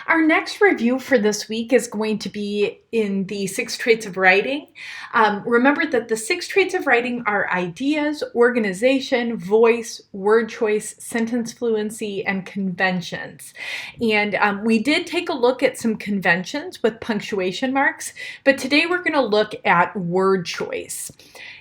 Our next review for this week is going to be in the 6 traits of writing. Remember that the 6 traits of writing are ideas, organization, voice, word choice, sentence fluency, and conventions. And we did take a look at some conventions with punctuation marks, but today we're going to look at word choice.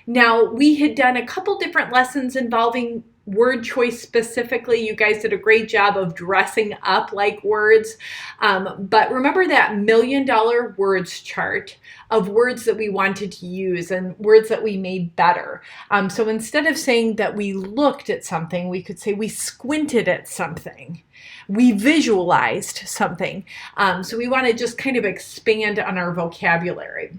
Now, we had done a couple different lessons involving word choice specifically. You guys did a great job of dressing up like words. But remember that $1,000,000 words chart of words that we wanted to use and words that we made better. So instead of saying that we looked at something, we could say we squinted at something. We visualized something. So we want to just kind of expand on our vocabulary.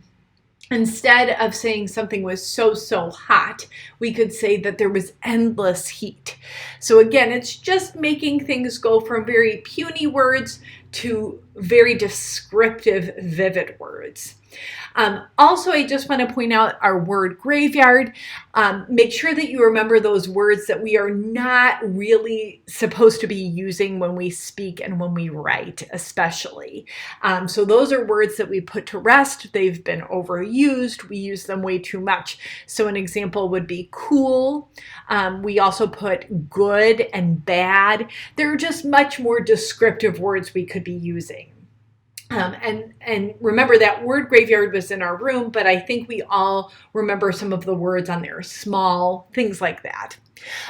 Instead of saying something was so hot, we could say that there was endless heat. So again, it's just making things go from very puny words to very descriptive, vivid words. Also, I just want to point out our word graveyard. Make sure that you remember those words that we are not really supposed to be using when we speak and when we write, especially. So those are words that we put to rest. They've been overused. We use them way too much. So an example would be cool. We also put good and bad. They're just much more descriptive words we could be using. And remember that word graveyard was in our room, but I think we all remember some of the words on there, small, things like that.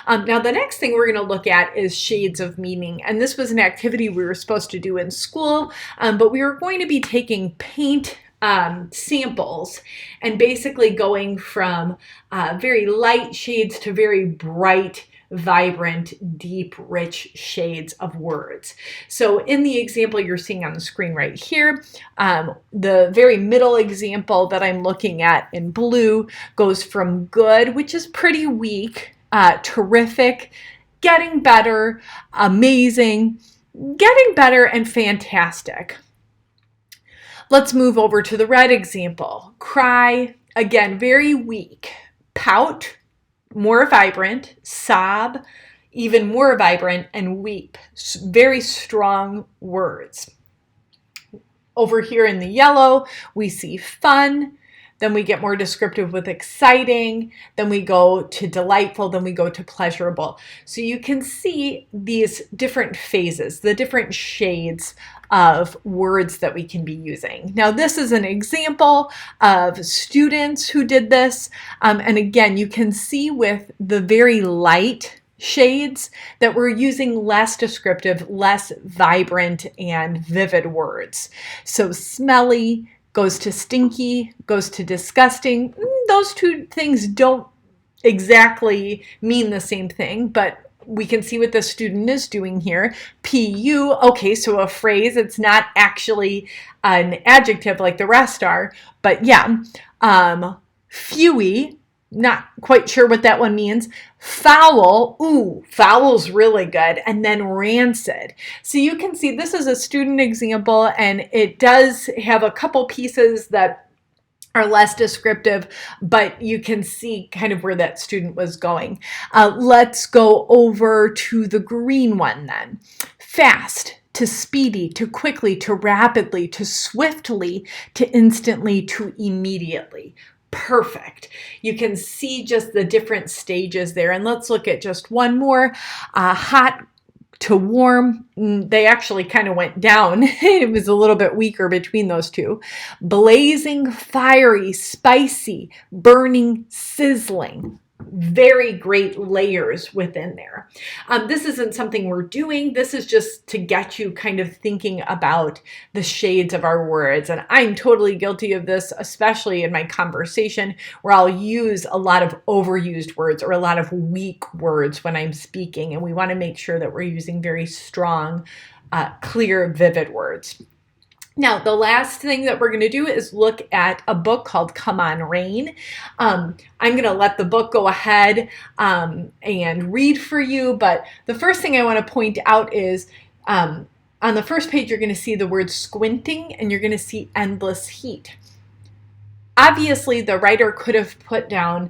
Now, the next thing we're going to look at is shades of meaning. And this was an activity we were supposed to do in school, but we were going to be taking paint samples and basically going from very light shades to very bright, vibrant, deep, rich shades of words. So in the example you're seeing on the screen right here, the very middle example that I'm looking at in blue goes from good, which is pretty weak, terrific, getting better, amazing, getting better, and fantastic. Let's move over to the red example. Cry, again, very weak. Pout, more vibrant. Sob, even more vibrant. And weep, very strong words. Over here in the yellow, we see fun. Then we get more descriptive with exciting. Then we go to delightful. Then we go to pleasurable. So you can see these different phases, the different shades of words that we can be using. Now, this is an example of students who did this. And again, you can see with the very light shades that we're using less descriptive, less vibrant, and vivid words. So smelly goes to stinky, goes to disgusting. Those two things don't exactly mean the same thing, but we can see what the student is doing here. PU, okay, so a phrase, it's not actually an adjective like the rest are, but yeah. Fewy, not quite sure what that one means. Foul, ooh, foul's really good. And then rancid. So you can see this is a student example, and it does have a couple pieces that are less descriptive, but you can see kind of where that student was going. Let's go over to the green one then. Fast, to speedy, to quickly, to rapidly, to swiftly, to instantly, to immediately. Perfect. You can see just the different stages there. And let's look at just one more. Hot to warm, they actually kind of went down. It was a little bit weaker between those two. Blazing, fiery, spicy, burning, sizzling. Very great layers within there. This isn't something we're doing. This is just to get you kind of thinking about the shades of our words. And I'm totally guilty of this, especially in my conversation, where I'll use a lot of overused words or a lot of weak words when I'm speaking. And we want to make sure that we're using very strong, clear, vivid words. Now, the last thing that we're going to do is look at a book called Come On Rain. I'm going to let the book go ahead and read for you, but the first thing I want to point out is on the first page, you're going to see the word squinting, and you're going to see endless heat. Obviously, the writer could have put down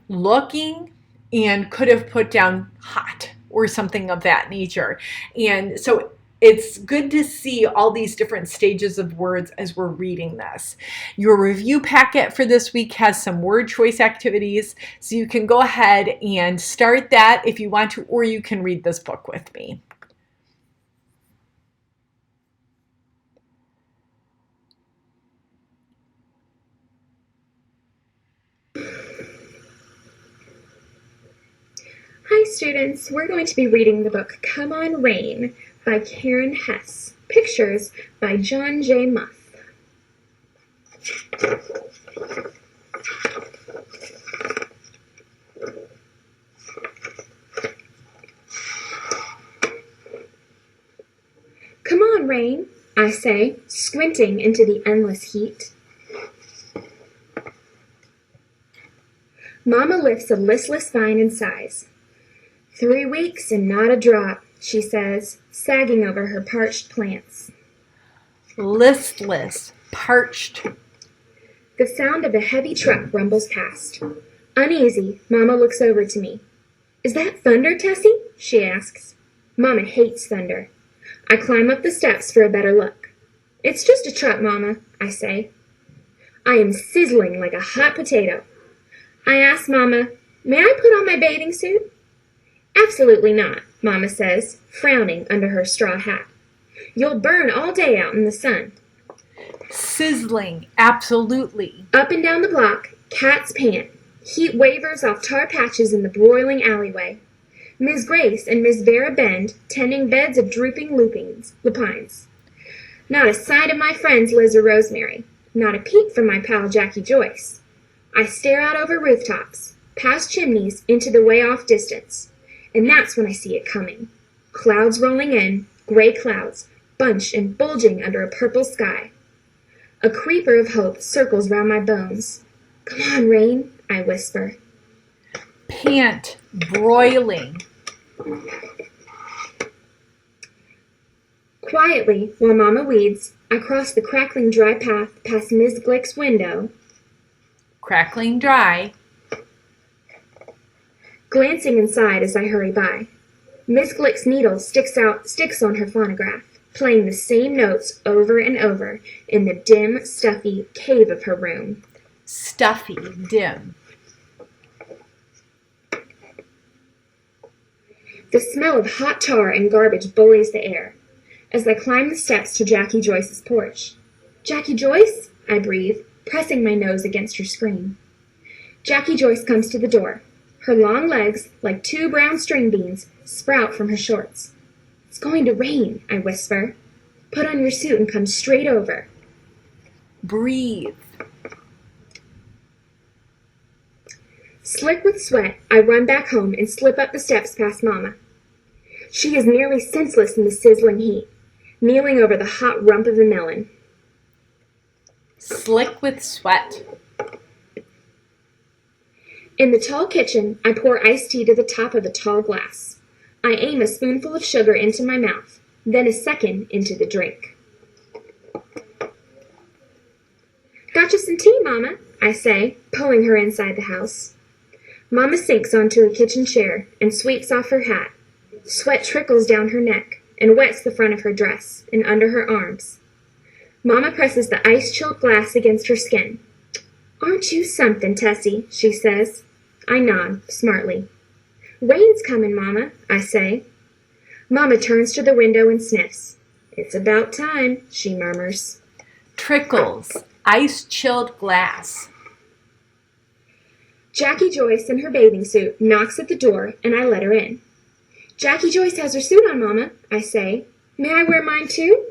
looking and could have put down hot or something of that nature. And so it's good to see all these different stages of words as we're reading this. Your review packet for this week has some word choice activities, so you can go ahead and start that if you want to, or you can read this book with me. Hi students, we're going to be reading the book Come On Rain by Karen Hess. Pictures by John J. Muth. Come on, Rain, I say, squinting into the endless heat. Mama lifts a listless vine and sighs. 3 weeks and not a drop, she says, sagging over her parched plants. Listless, parched. The sound of a heavy truck rumbles past. Uneasy, Mama looks over to me. Is that thunder, Tessie? She asks. Mama hates thunder. I climb up the steps for a better look. It's just a truck, Mama, I say. I am sizzling like a hot potato. I ask Mama, may I put on my bathing suit? Absolutely not, Mama says, frowning under her straw hat. You'll burn all day out in the sun. Sizzling, absolutely. Up and down the block, cats pant. Heat wavers off tar patches in the broiling alleyway. Miss Grace and Miss Vera bend, tending beds of drooping lupines. Not a sight of my friends Liz or Rosemary. Not a peep from my pal Jackie Joyce. I stare out over rooftops, past chimneys into the way-off distance. And that's when I see it coming. Clouds rolling in, gray clouds, bunched and bulging under a purple sky. A creeper of hope circles round my bones. Come on, Rain, I whisper. Pant, broiling. Quietly, while Mama weeds, I cross the crackling dry path past Miss Glick's window. Crackling dry. Glancing inside as I hurry by. Miss Glick's needle sticks on her phonograph, playing the same notes over and over in the dim, stuffy cave of her room. Stuffy, dim. The smell of hot tar and garbage bullies the air as I climb the steps to Jackie Joyce's porch. Jackie Joyce? I breathe, pressing my nose against her screen. Jackie Joyce comes to the door. Her long legs, like 2 brown string beans, sprout from her shorts. It's going to rain, I whisper. Put on your suit and come straight over. Breathe. Slick with sweat, I run back home and slip up the steps past Mama. She is nearly senseless in the sizzling heat, kneeling over the hot rump of a melon. Slick with sweat. In the tall kitchen, I pour iced tea to the top of a tall glass. I aim a spoonful of sugar into my mouth, then a second into the drink. Got you some tea, Mama, I say, pulling her inside the house. Mama sinks onto a kitchen chair and sweeps off her hat. Sweat trickles down her neck and wets the front of her dress and under her arms. Mama presses the ice-chilled glass against her skin. Aren't you something, Tessie, she says. I nod, smartly. Rain's coming, Mama, I say. Mama turns to the window and sniffs. It's about time, she murmurs. Trickles, ice-chilled glass. Jackie Joyce in her bathing suit knocks at the door and I let her in. Jackie Joyce has her suit on, Mama, I say. May I wear mine too?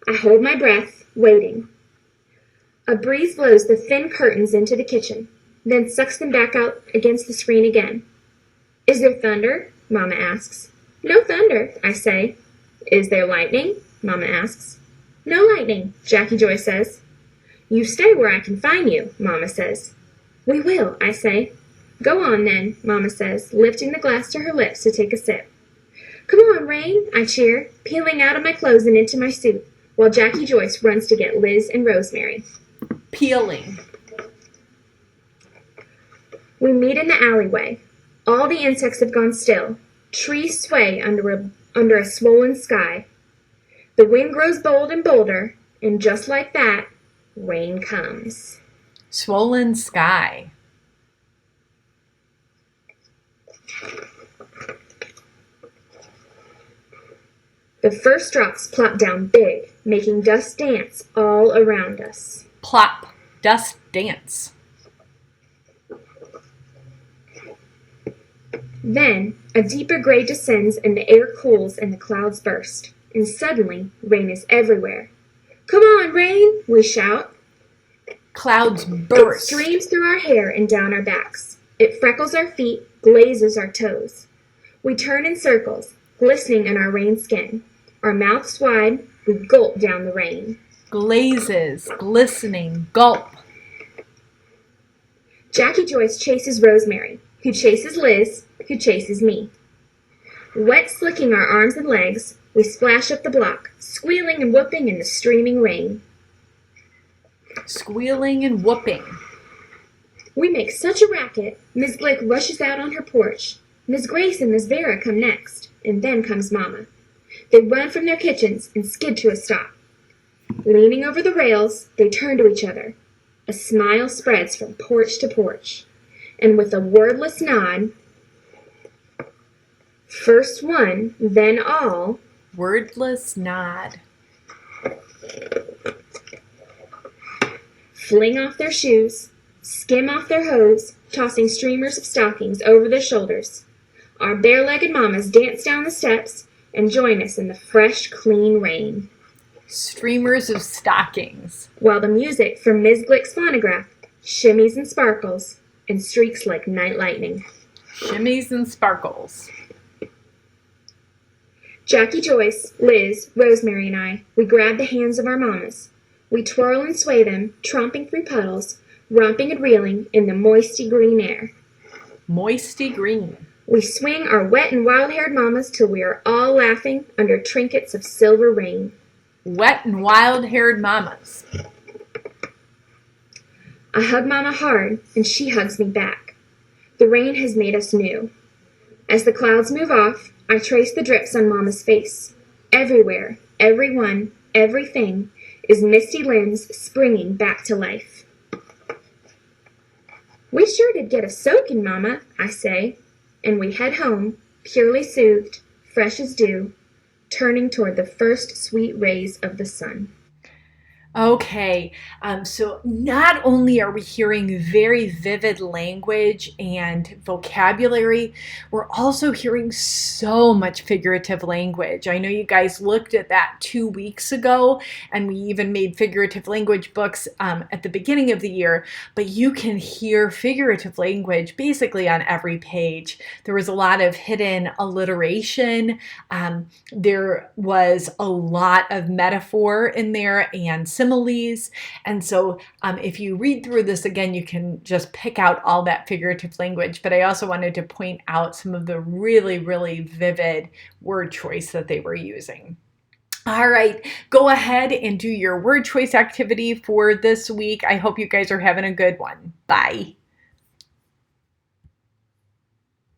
I hold my breath, waiting. A breeze blows the thin curtains into the kitchen, then sucks them back out against the screen again. Is there thunder? Mama asks. No thunder, I say. Is there lightning? Mama asks. No lightning, Jackie Joyce says. You stay where I can find you, Mama says. We will, I say. Go on then, Mama says, lifting the glass to her lips to take a sip. Come on, Rain, I cheer, peeling out of my clothes and into my suit, while Jackie Joyce runs to get Liz and Rosemary. Peeling. We meet in the alleyway. All the insects have gone still. Trees sway under a swollen sky. The wind grows bold and bolder, and just like that, rain comes. Swollen sky. The first drops plop down big, making dust dance all around us. Plop. Dust dance. Then a deeper gray descends and the air cools and the clouds burst, and suddenly rain is everywhere. Come on, rain, we shout. Clouds It burst. streams through our hair and down our backs. It freckles our feet, glazes our toes. We turn in circles, glistening in our rain skin. Our mouths wide, we gulp down the rain. Glazes. Glistening. Gulp. Jackie Joyce chases Rosemary, who chases Liz, who chases me. Wet slicking our arms and legs, we splash up the block, squealing and whooping in the streaming rain. Squealing and whooping. We make such a racket, Miss Glick rushes out on her porch. Miss Grace and Miss Vera come next, and then comes Mama. They run from their kitchens and skid to a stop. Leaning over the rails, they turn to each other. A smile spreads from porch to porch, and with a wordless nod, first one, then all, Wordless nod. fling off their shoes, skim off their hose, tossing streamers of stockings over their shoulders. Our bare-legged mamas dance down the steps and join us in the fresh, clean rain, Streamers of stockings. while the music from Miss Glick's phonograph shimmies and sparkles and streaks like night lightning. Shimmies and sparkles. Jackie Joyce, Liz, Rosemary, and I, we grab the hands of our mamas. We twirl and sway them, tromping through puddles, romping and reeling in the moisty green air. Moisty green. We swing our wet and wild-haired mamas till we are all laughing under trinkets of silver rain. Wet and wild-haired mamas. I hug Mama hard, and she hugs me back. The rain has made us new. As the clouds move off, I trace the drips on Mama's face. Everywhere, everyone, everything is Misty Lynn's springing back to life. We sure did get a soaking, Mama, I say, and we head home, purely soothed, fresh as dew, turning toward the first sweet rays of the sun. Okay, so not only are we hearing very vivid language and vocabulary, we're also hearing so much figurative language. I know you guys looked at that 2 weeks ago, and we even made figurative language books at the beginning of the year, but you can hear figurative language basically on every page. There was a lot of hidden alliteration. There was a lot of metaphor in there and similes. And so if you read through this again, you can just pick out all that figurative language. But I also wanted to point out some of the really, really vivid word choice that they were using. All right, go ahead and do your word choice activity for this week. I hope you guys are having a good one. Bye.